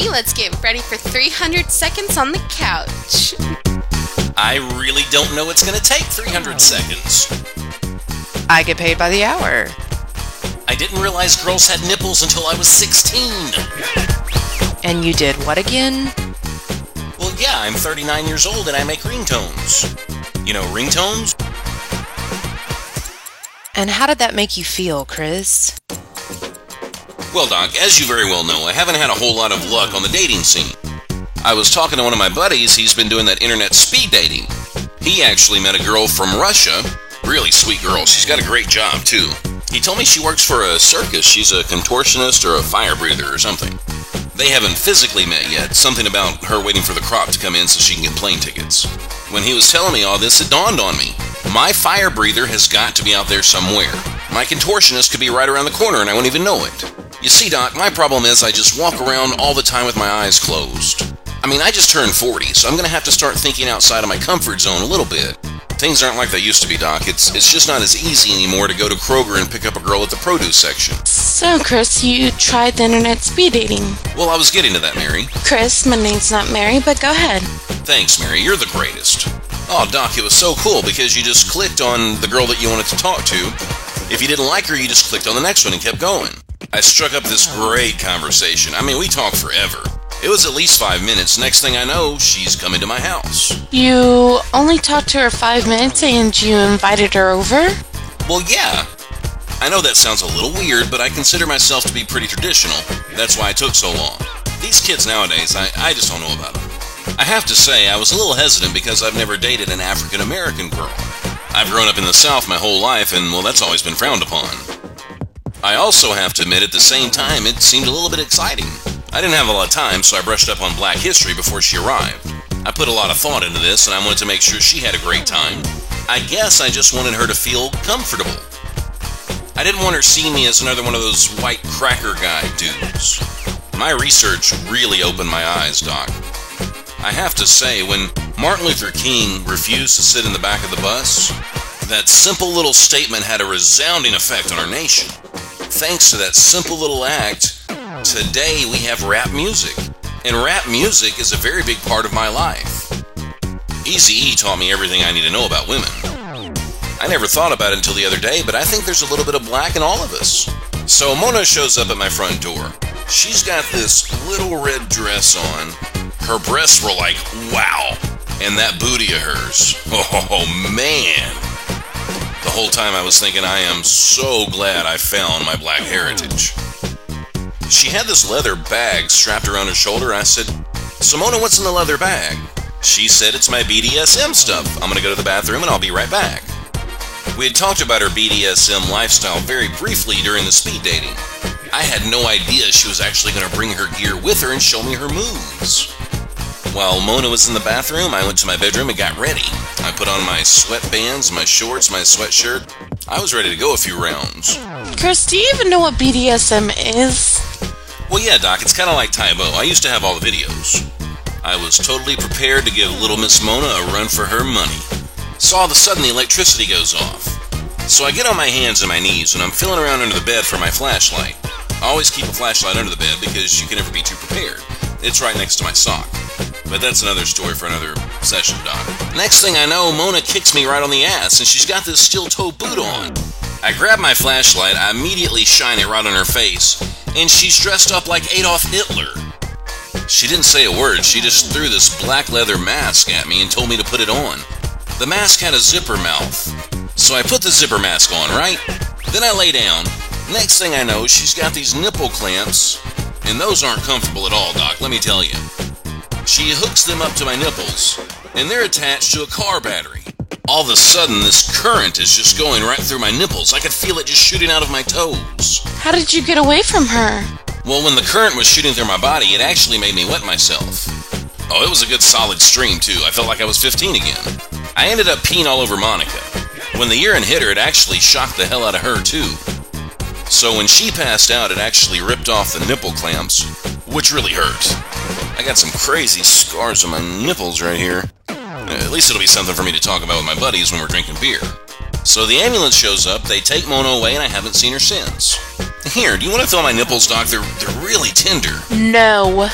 Ready? Let's get ready for 300 seconds on the couch. I really don't know it's going to take 300 seconds. I get paid by the hour. I didn't realize girls had nipples until I was 16. And you did what again? Well, yeah, I'm 39 years old and I make ringtones. You know ringtones? And how did that make you feel, Chris? Well, Doc, as you very well know, I haven't had a whole lot of luck on the dating scene. I was talking to one of my buddies. He's been doing that internet speed dating. He actually met a girl from Russia. Really sweet girl. She's got a great job, too. He told me she works for a circus. She's a contortionist or a fire breather or something. They haven't physically met yet. Something about her waiting for the crop to come in so she can get plane tickets. When he was telling me all this, it dawned on me. My fire breather has got to be out there somewhere. My contortionist could be right around the corner and I won't even know it. You see, Doc, my problem is I just walk around all the time with my eyes closed. I mean, I just turned 40, so I'm going to have to start thinking outside of my comfort zone a little bit. Things aren't like they used to be, Doc. It's just not as easy anymore to go to Kroger and pick up a girl at the produce section. So, Chris, you tried the internet speed dating. Well, I was getting to that, Mary. Chris, my name's not Mary, but go ahead. Thanks, Mary. You're the greatest. Oh, Doc, it was so cool because you just clicked on the girl that you wanted to talk to. If you didn't like her, you just clicked on the next one and kept going. I struck up this great conversation. I mean, we talked forever. It was at least 5 minutes. Next thing I know, she's coming to my house. You only talked to her 5 minutes and you invited her over? Well, yeah. I know that sounds a little weird, but I consider myself to be pretty traditional. That's why it took so long. These kids nowadays, I just don't know about them. I have to say, I was a little hesitant because I've never dated an African-American girl. I've grown up in the South my whole life, and, well, that's always been frowned upon. I also have to admit, at the same time, it seemed a little bit exciting. I didn't have a lot of time, so I brushed up on Black history before she arrived. I put a lot of thought into this, and I wanted to make sure she had a great time. I guess I just wanted her to feel comfortable. I didn't want her seeing me as another one of those white cracker guy dudes. My research really opened my eyes, Doc. I have to say, when Martin Luther King refused to sit in the back of the bus, that simple little statement had a resounding effect on our nation. Thanks to that simple little act, today we have rap music. And rap music is a very big part of my life. Eazy-E taught me everything I need to know about women. I never thought about it until the other day, but I think there's a little bit of black in all of us. So Mona shows up at my front door. She's got this little red dress on. Her breasts were like, wow. And that booty of hers. Oh, man. The whole time I was thinking, I am so glad I found my black heritage. She had this leather bag strapped around her shoulder. I said, Simona, what's in the leather bag? She said, it's my BDSM stuff. I'm going to go to the bathroom and I'll be right back. We had talked about her BDSM lifestyle very briefly during the speed dating. I had no idea she was actually going to bring her gear with her and show me her moves. While Mona was in the bathroom, I went to my bedroom and got ready. I put on my sweatbands, my shorts, my sweatshirt. I was ready to go a few rounds. Chris, do you even know what BDSM is? Well, yeah, Doc, it's kind of like Tae-Bo. I used to have all the videos. I was totally prepared to give little Miss Mona a run for her money. So all of a sudden, the electricity goes off. So I get on my hands and my knees, and I'm feeling around under the bed for my flashlight. I always keep a flashlight under the bed because you can never be too prepared. It's right next to my sock. But that's another story for another session, Doc. Next thing I know, Mona kicks me right on the ass, and she's got this steel-toe boot on. I grab my flashlight, I immediately shine it right on her face, and she's dressed up like Adolf Hitler. She didn't say a word, she just threw this black leather mask at me and told me to put it on. The mask had a zipper mouth, so I put the zipper mask on, right? Then I lay down. Next thing I know, she's got these nipple clamps, and those aren't comfortable at all, Doc, let me tell you. She hooks them up to my nipples, and they're attached to a car battery. All of a sudden, this current is just going right through my nipples. I could feel it just shooting out of my toes. How did you get away from her? Well, when the current was shooting through my body, it actually made me wet myself. Oh, it was a good solid stream, too. I felt like I was 15 again. I ended up peeing all over Monica. When the urine hit her, it actually shocked the hell out of her, too. So when she passed out, it actually ripped off the nipple clamps, which really hurt. I got some crazy scars on my nipples right here. At least it'll be something for me to talk about with my buddies when we're drinking beer. So the ambulance shows up, they take Mona away, and I haven't seen her since. Here, do you want to feel my nipples, Doc? They're really tender. No.